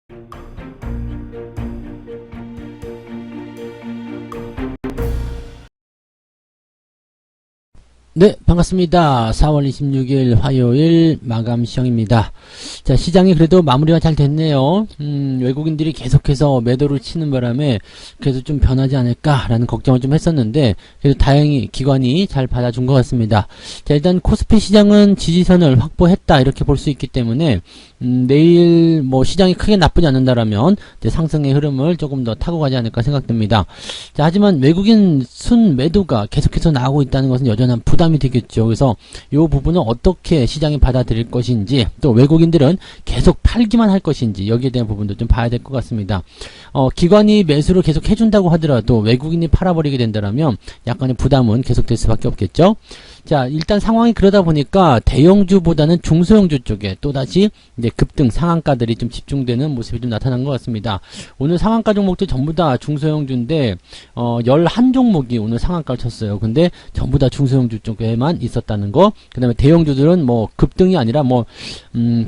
네, 반갑습니다. 4월 26일 화요일 마감 시황입니다. 자, 시장이 그래도 마무리가 잘 됐네요. 외국인들이 계속해서 매도를 치는 바람에 그래도 좀 변하지 않을까라는 걱정을 좀 했었는데, 그래도 다행히 기관이 잘 받아준 것 같습니다. 자, 일단 코스피 시장은 지지선을 확보했다, 이렇게 볼 수 있기 때문에, 내일 뭐 시장이 크게 나쁘지 않는다라면, 이제 상승의 흐름을 조금 더 타고 가지 않을까 생각됩니다. 자, 하지만 외국인 순 매도가 계속해서 나오고 있다는 것은 여전한 부담이 되겠죠. 그래서 이 부분은 어떻게 시장이 받아들일 것인지, 또 외국인들은 계속 팔기만 할 것인지, 여기에 대한 부분도 좀 봐야 될 것 같습니다. 기관이 매수를 계속 해준다고 하더라도 외국인이 팔아버리게 된다면 약간의 부담은 계속될 수밖에 없겠죠. 자, 일단 상황이 그러다 보니까 대형주보다는 중소형주 쪽에 또다시 이제 급등 상한가들이 좀 집중되는 모습이 좀 나타난 것 같습니다. 오늘 상한가 종목들 전부 다 중소형주인데 11종목이 오늘 상한가를 쳤어요. 근데 전부 다 중소형주 쪽에만 있었다는 거. 그 다음에 대형주들은 뭐 급등이 아니라 뭐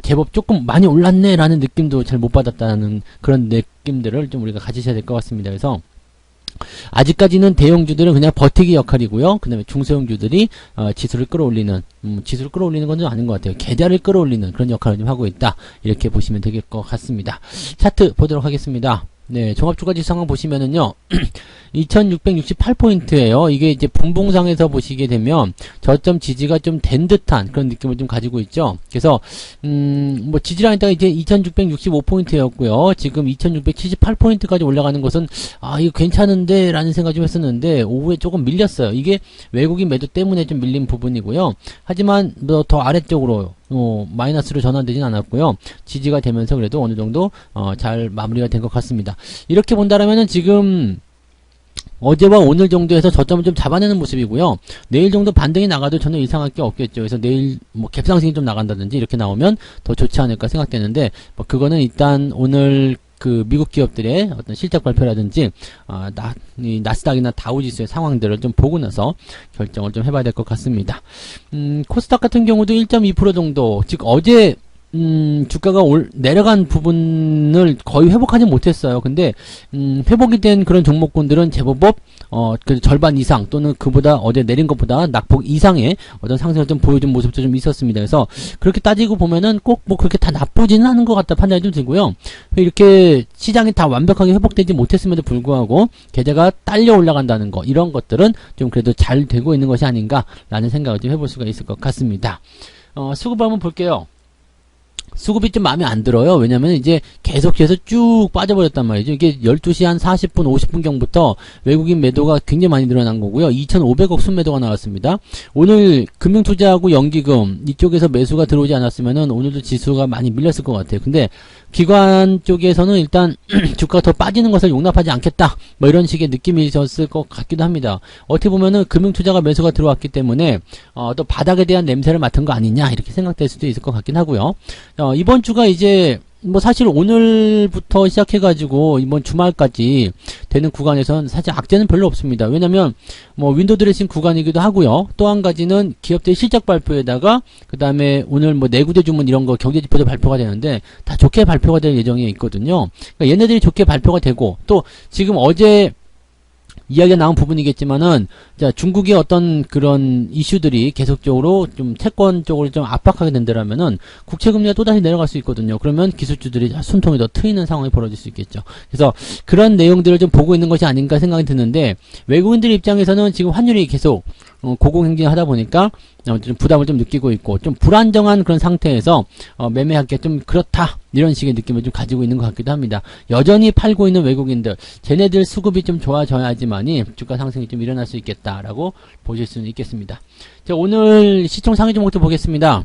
제법 조금 많이 올랐네 라는 느낌도 잘 못 받았다는 그런 느낌들을 좀 우리가 가지셔야 될 것 같습니다. 그래서 아직까지는 대형주들은 그냥 버티기 역할이고요. 그 다음에 중소형주들이 지수를 끌어올리는, 지수를 끌어올리는 건 좀 아닌 것 같아요. 계좌를 끌어올리는 그런 역할을 좀 하고 있다, 이렇게 보시면 될 것 같습니다. 차트 보도록 하겠습니다. 네, 종합주가지수 상황 보시면은요, 2668포인트예요. 이게 이제 분봉상에서 보시게 되면 저점 지지가 좀 된 듯한 그런 느낌을 좀 가지고 있죠. 그래서 뭐 지지라인다가 이제 2665포인트였고요. 지금 2678포인트까지 올라가는 것은 이거 괜찮은데 라는 생각 좀 했었는데 오후에 조금 밀렸어요. 이게 외국인 매도 때문에 좀 밀린 부분이고요. 하지만 뭐 더 아래쪽으로 마이너스로 전환되진 않았고요. 지지가 되면서 그래도 어느 정도 잘 마무리가 된 것 같습니다. 이렇게 본다라면은 지금 어제와 오늘 정도에서 저점을 좀 잡아내는 모습이고요. 내일 정도 반등이 나가도 전혀 이상할 게 없겠죠. 그래서 내일 뭐 갭상승이 좀 나간다든지 이렇게 나오면 더 좋지 않을까 생각되는데, 뭐 그거는 일단 오늘 그 미국 기업들의 어떤 실적 발표라든지 이 나스닥이나 다우지수의 상황들을 좀 보고 나서 결정을 좀 해봐야 될 것 같습니다. 코스닥 같은 경우도 1.2% 정도, 즉 어제 주가가 내려간 부분을 거의 회복하지 못했어요. 근데 회복이 된 그런 종목군들은 제법 그 절반 이상 또는 그보다 어제 내린 것보다 낙폭 이상의 어떤 상승을 좀 보여준 모습도 좀 있었습니다. 그래서 그렇게 따지고 보면은 꼭 뭐 그렇게 다 나쁘지는 않은 것 같다 판단이 좀 들고요. 이렇게 시장이 다 완벽하게 회복되지 못했음에도 불구하고 계좌가 딸려 올라간다는 거, 이런 것들은 좀 그래도 잘 되고 있는 것이 아닌가라는 생각을 좀 해볼 수가 있을 것 같습니다. 수급 한번 볼게요. 수급이 좀 마음에 안 들어요. 왜냐면 이제 계속해서 쭉 빠져버렸단 말이죠. 이게 12시 한 40분, 50분경부터 외국인 매도가 굉장히 많이 늘어난 거고요. 2,500억 순매도가 나왔습니다. 오늘 금융투자하고 연기금 이쪽에서 매수가 들어오지 않았으면은 오늘도 지수가 많이 밀렸을 것 같아요. 근데 기관 쪽에서는 일단 주가가 더 빠지는 것을 용납하지 않겠다, 뭐 이런 식의 느낌이 있었을 것 같기도 합니다. 어떻게 보면은 금융투자가 매수가 들어왔기 때문에 또 바닥에 대한 냄새를 맡은 거 아니냐, 이렇게 생각될 수도 있을 것 같긴 하고요. 이번 주가 이제 뭐 사실 오늘부터 시작해가지고 이번 주말까지 되는 구간에서는 사실 악재는 별로 없습니다. 왜냐면 뭐 윈도우 드레싱 구간이기도 하고요. 또 한 가지는 기업들 실적 발표에다가 그 다음에 오늘 뭐 내구재 주문 이런 거 경제지표도 발표가 되는데 다 좋게 발표가 될 예정에 있거든요. 그러니까 얘네들이 좋게 발표가 되고, 또 지금 어제 이야기가 나온 부분이겠지만은, 자, 중국의 어떤 그런 이슈들이 계속적으로 좀 채권 쪽으로 좀 압박하게 된다면은 국채금리가 또다시 내려갈 수 있거든요. 그러면 기술주들이 숨통이 더 트이는 상황이 벌어질 수 있겠죠. 그래서 그런 내용들을 좀 보고 있는 것이 아닌가 생각이 드는데, 외국인들 입장에서는 지금 환율이 계속 고공행진을 하다 보니까 좀 부담을 좀 느끼고 있고, 좀 불안정한 그런 상태에서 매매하기가 좀 그렇다, 이런 식의 느낌을 좀 가지고 있는 것 같기도 합니다. 여전히 팔고 있는 외국인들, 쟤네들 수급이 좀 좋아져야지만이 주가 상승이 좀 일어날 수 있겠다라고 보실 수는 있겠습니다. 자, 오늘 시총 상위 종목도 보겠습니다.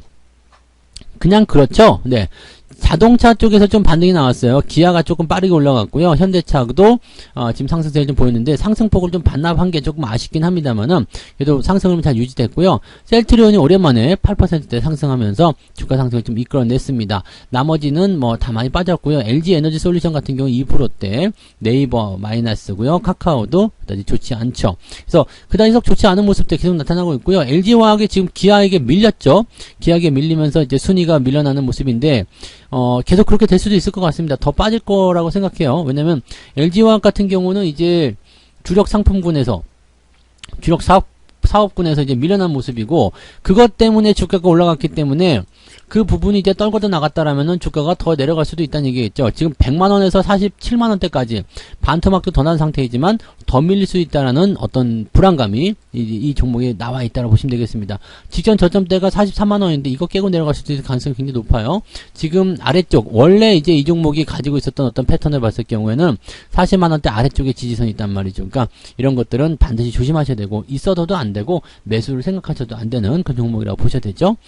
그냥 그렇죠. 네. 자동차 쪽에서 좀 반등이 나왔어요. 기아가 조금 빠르게 올라갔고요. 현대차도 지금 상승세를 좀 보였는데 상승폭을 좀 반납한 게 조금 아쉽긴 합니다만은 그래도 상승은 잘 유지됐고요. 셀트리온이 오랜만에 8%대 상승하면서 주가 상승을 좀 이끌어냈습니다. 나머지는 뭐 다 많이 빠졌고요. LG 에너지 솔루션 같은 경우 2%대, 네이버 마이너스고요. 카카오도 그다지 좋지 않죠. 그래서 그다지 속 좋지 않은 모습도 계속 나타나고 있고요. LG화학이 지금 기아에게 밀렸죠. 기아에게 밀리면서 이제 순위가 밀려나는 모습인데, 계속 그렇게 될 수도 있을 것 같습니다. 더 빠질 거라고 생각해요. 왜냐면 LG화학 같은 경우는 이제 주력 상품군에서 주력 사업군에서 이제 밀려난 모습이고, 그것 때문에 주가가 올라갔기 때문에 그 부분이 이제 떨궈져 나갔다라면은 주가가 더 내려갈 수도 있다는 얘기겠죠. 지금 100만원에서 47만원대까지 반토막도 더 난 상태이지만 더 밀릴 수 있다라는 어떤 불안감이 이 종목에 나와 있다고 보시면 되겠습니다. 직전 저점대가 43만원인데 이거 깨고 내려갈 수도 있을 가능성이 굉장히 높아요. 지금 아래쪽, 원래 이제 이 종목이 가지고 있었던 어떤 패턴을 봤을 경우에는 40만원대 아래쪽에 지지선이 있단 말이죠. 그러니까 이런 것들은 반드시 조심하셔야 되고, 있어도 안 되고 매수를 생각하셔도 안 되는 그런 종목이라고 보셔야 되죠.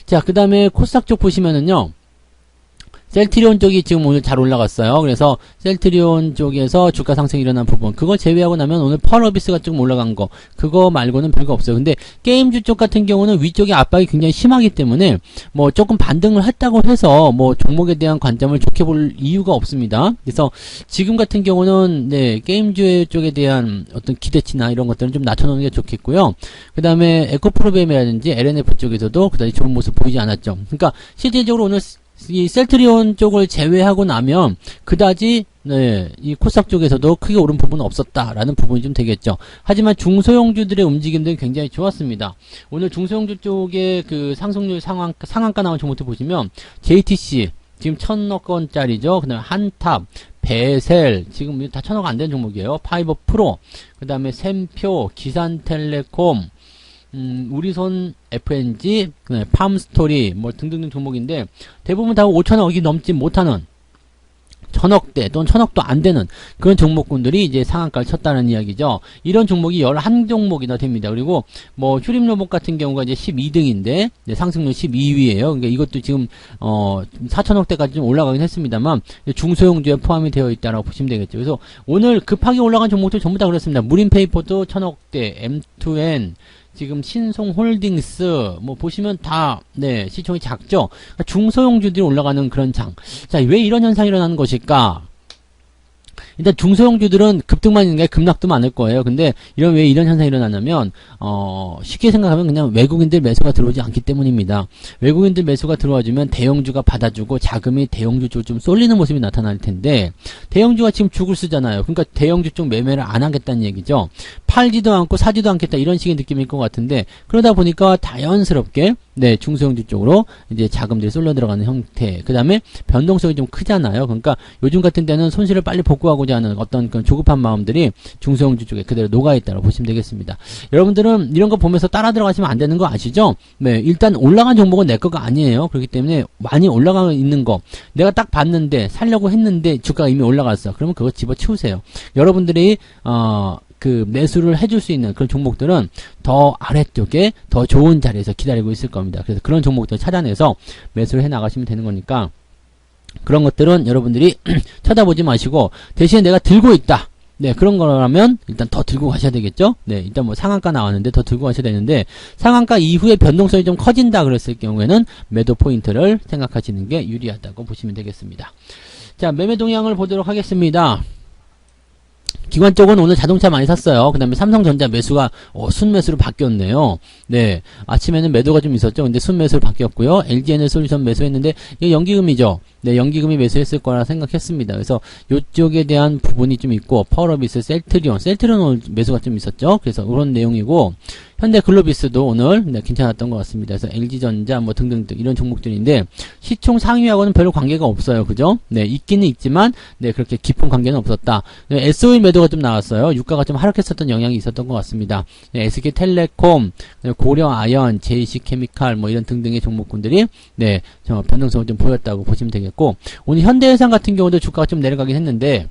자, 그 다음에 코스닥 쪽 보시면은요, 셀트리온 쪽이 지금 오늘 잘 올라갔어요. 그래서 셀트리온 쪽에서 주가 상승이 일어난 부분, 그걸 제외하고 나면 오늘 펄어비스가 조금 올라간 거, 그거 말고는 별거 없어요. 근데 게임주 쪽 같은 경우는 위쪽에 압박이 굉장히 심하기 때문에 뭐 조금 반등을 했다고 해서 뭐 종목에 대한 관점을 좋게 볼 이유가 없습니다. 그래서 지금 같은 경우는 네, 게임주 쪽에 대한 어떤 기대치나 이런 것들은 좀 낮춰놓는 게 좋겠고요. 그 다음에 에코프로비엠이라든지 LNF 쪽에서도 그다지 좋은 모습 보이지 않았죠. 그러니까 실질적으로 오늘 이 셀트리온 쪽을 제외하고 나면 그다지 네, 이 코스닥 쪽에서도 크게 오른 부분은 없었다라는 부분이 좀 되겠죠. 하지만 중소형주들의 움직임들은 굉장히 좋았습니다. 오늘 중소형주 쪽에 그 상승률 상한가 나온 종목들 보시면 JTC 지금 1,000억 원짜리죠. 그 다음에 한탑, 베셀, 지금 다 1,000억 안 되는 종목이에요. 파이버 프로, 그 다음에 샘표, 기산텔레콤, 우리손 FNG, 그다음에 팜스토리, 뭐 등등등 종목인데 대부분 다 5천억이 넘지 못하는 1,000억대 또는 1,000억도 안 되는 그런 종목군들이 이제 상한가를 쳤다는 이야기죠. 이런 종목이 11종목이나 됩니다. 그리고 뭐 휴림로봇 같은 경우가 이제 12등인데 상승률 12위예요. 그러니까 이것도 지금 4천억대까지 좀 올라가긴 했습니다만 중소형주에 포함이 되어 있다라고 보시면 되겠죠. 그래서 오늘 급하게 올라간 종목들 전부 다 그렇습니다. 무림페이퍼도 1,000억대, M2N, 지금 신송홀딩스 뭐 보시면 다 네, 시총이 작죠. 그러니까 중소형주들이 올라가는 그런 장. 자, 왜 이런 현상이 일어나는 것일까? 일단 중소형주들은 급등만 있는 게 급락도 많을 거예요. 근데 왜 이런 현상이 일어나냐면 쉽게 생각하면 그냥 외국인들 매수가 들어오지 않기 때문입니다. 외국인들 매수가 들어와주면 대형주가 받아주고 자금이 대형주 쪽 좀 쏠리는 모습이 나타날 텐데 대형주가 지금 죽을 쓰잖아요. 그러니까 대형주 쪽 매매를 안 하겠다는 얘기죠. 팔지도 않고 사지도 않겠다 이런 식의 느낌일 것 같은데 그러다 보니까 자연스럽게 네, 중소형주 쪽으로 이제 자금들이 쏠려 들어가는 형태. 그 다음에 변동성이 좀 크잖아요. 그러니까 요즘 같은 때는 손실을 빨리 복구하고자 하는 어떤 그런 조급한 마음들이 중소형주 쪽에 그대로 녹아있다고 보시면 되겠습니다. 여러분들은 이런 거 보면서 따라 들어가시면 안 되는 거 아시죠? 네, 일단 올라간 종목은 내 거가 아니에요. 그렇기 때문에 많이 올라가 있는 거 내가 딱 봤는데 살려고 했는데 주가가 이미 올라갔어. 그러면 그거 집어치우세요. 여러분들이 그 매수를 해줄 수 있는 그런 종목들은 더 아래쪽에 더 좋은 자리에서 기다리고 있을 겁니다. 그래서 그런 종목들 찾아내서 매수를 해 나가시면 되는 거니까 그런 것들은 여러분들이 쳐다보지 마시고 대신에 내가 들고 있다. 네, 그런 거라면 일단 더 들고 가셔야 되겠죠? 네, 일단 뭐 상한가 나왔는데 더 들고 가셔야 되는데 상한가 이후에 변동성이 좀 커진다 그랬을 경우에는 매도 포인트를 생각하시는 게 유리하다고 보시면 되겠습니다. 자, 매매 동향을 보도록 하겠습니다. 기관 쪽은 오늘 자동차 많이 샀어요. 그 다음에 삼성전자 매수가 순매수로 바뀌었네요. 네, 아침에는 매도가 좀 있었죠. 근데 순매수로 바뀌었고요. LG에너솔루션 매수했는데 이게 연기금이죠. 네, 연기금이 매수했을 거라 생각했습니다. 그래서 요쪽에 대한 부분이 좀 있고 파워비스, 셀트리온 오늘 매수가 좀 있었죠. 그래서 그런 내용이고 현대글로비스도 오늘 네, 괜찮았던 것 같습니다. 그래서 LG전자 뭐 등등등 이런 종목들인데 시총 상위하고는 별로 관계가 없어요. 그죠? 네, 있기는 있지만 네, 그렇게 깊은 관계는 없었다. 네, SOE 매도가 좀 나왔어요. 유가가 좀 하락했었던 영향이 있었던 것 같습니다. 네, SK텔레콤, 고려아연, JC케미칼 뭐 이런 등등의 종목군들이 네, 변동성을 좀 보였다고 보시면 되겠고 오늘 현대해상 같은 경우도 주가가 좀 내려가긴 했는데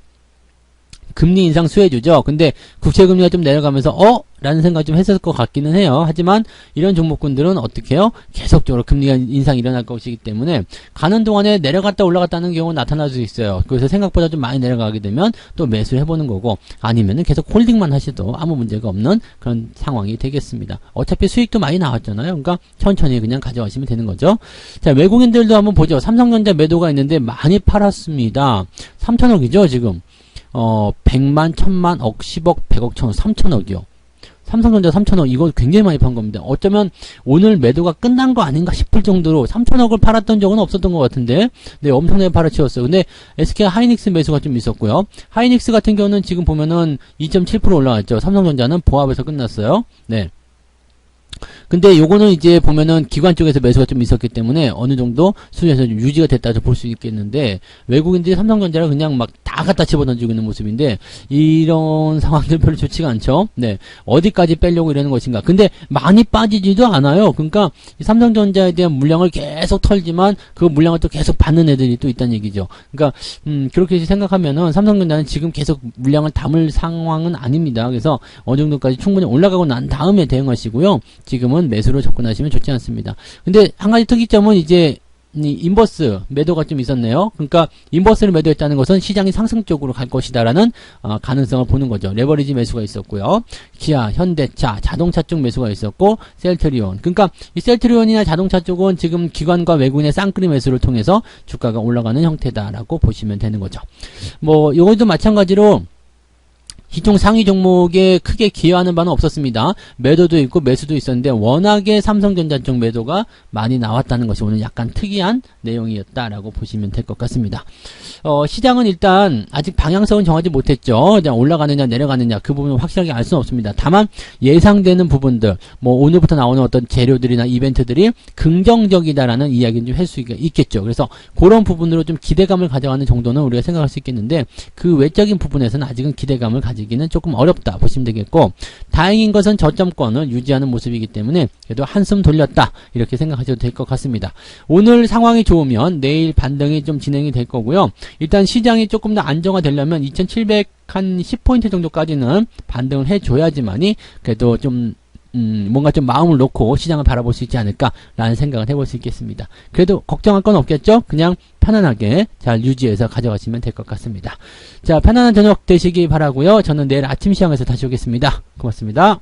금리 인상 수혜주죠. 근데 국채금리가 좀 내려가면서 라는 생각 좀 했을 것 같기는 해요. 하지만 이런 종목군들은 어떻게 해요? 계속적으로 금리가 인상이 일어날 것이기 때문에 가는 동안에 내려갔다 올라갔다는 경우 나타날 수 있어요. 그래서 생각보다 좀 많이 내려가게 되면 또 매수를 해보는 거고 아니면은 계속 홀딩만 하셔도 아무 문제가 없는 그런 상황이 되겠습니다. 어차피 수익도 많이 나왔잖아요. 그러니까 천천히 그냥 가져가시면 되는 거죠. 자, 외국인들도 한번 보죠. 삼성전자 매도가 있는데 많이 팔았습니다. 3천억이죠 지금. 100만, 1000만, 억, 10억, 100억, 1000억, 3000억이요. 삼성전자 3,000억 이거 굉장히 많이 판 겁니다. 어쩌면 오늘 매도가 끝난 거 아닌가 싶을 정도로 3,000억을 팔았던 적은 없었던 것 같은데 네, 엄청나게 팔아치웠어요. 근데 SK 하이닉스 매수가 좀 있었고요. 하이닉스 같은 경우는 지금 보면은 2.7% 올라갔죠. 삼성전자는 보합에서 끝났어요. 네. 근데 요거는 이제 보면은 기관 쪽에서 매수가 좀 있었기 때문에 어느 정도 수준에서 좀 유지가 됐다고 볼 수 있겠는데, 외국인들이 삼성전자를 그냥 막 다 갖다 집어던지고 있는 모습인데, 이런 상황들 별로 좋지가 않죠. 네. 어디까지 빼려고 이러는 것인가. 근데 많이 빠지지도 않아요. 그러니까 이 삼성전자에 대한 물량을 계속 털지만 그 물량을 또 계속 받는 애들이 또 있다는 얘기죠. 그러니까 그렇게 생각하면은 삼성전자는 지금 계속 물량을 담을 상황은 아닙니다. 그래서 어느 정도까지 충분히 올라가고 난 다음에 대응하시고요. 지금은 매수로 접근하시면 좋지 않습니다. 근데 한 가지 특이점은 이제 인버스 매도가 좀 있었네요. 그러니까 인버스를 매도했다는 것은 시장이 상승 쪽으로 갈 것이다라는 가능성을 보는 거죠. 레버리지 매수가 있었고요. 기아, 현대차, 자동차 쪽 매수가 있었고, 셀트리온. 그러니까 이 셀트리온이나 자동차 쪽은 지금 기관과 외국인의 쌍끌이 매수를 통해서 주가가 올라가는 형태다라고 보시면 되는 거죠. 뭐 이것도 마찬가지로 시총 상위 종목에 크게 기여하는 바는 없었습니다. 매도도 있고 매수도 있었는데 워낙에 삼성전자 쪽 매도가 많이 나왔다는 것이 오늘 약간 특이한 내용이었다라고 보시면 될 것 같습니다. 시장은 일단 아직 방향성은 정하지 못했죠. 그냥 올라가느냐 내려가느냐 그 부분은 확실하게 알 수는 없습니다. 다만 예상되는 부분들, 뭐 오늘부터 나오는 어떤 재료들이나 이벤트들이 긍정적이다라는 이야기는 좀 할 수 있겠죠. 그래서 그런 부분으로 좀 기대감을 가져가는 정도는 우리가 생각할 수 있겠는데, 그 외적인 부분에서는 아직은 기대감을 가지기는 조금 어렵다 보시면 되겠고, 다행인 것은 저점권을 유지하는 모습이기 때문에 그래도 한숨 돌렸다 이렇게 생각하셔도 될 것 같습니다. 오늘 상황이 좋으면 내일 반등이 좀 진행이 될 거고요. 일단 시장이 조금 더 안정화되려면 2700 한 10포인트 정도까지는 반등을 해줘야지만이 그래도 좀 뭔가 좀 마음을 놓고 시장을 바라볼 수 있지 않을까라는 생각을 해볼 수 있겠습니다. 그래도 걱정할 건 없겠죠? 그냥 편안하게 잘 유지해서 가져가시면 될 것 같습니다. 자, 편안한 저녁 되시기 바라고요. 저는 내일 아침 시황에서 다시 오겠습니다. 고맙습니다.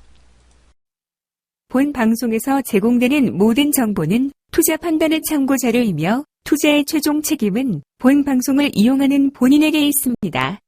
본 방송에서 제공되는 모든 정보는 투자 판단의 참고 자료이며 투자의 최종 책임은 본 방송을 이용하는 본인에게 있습니다.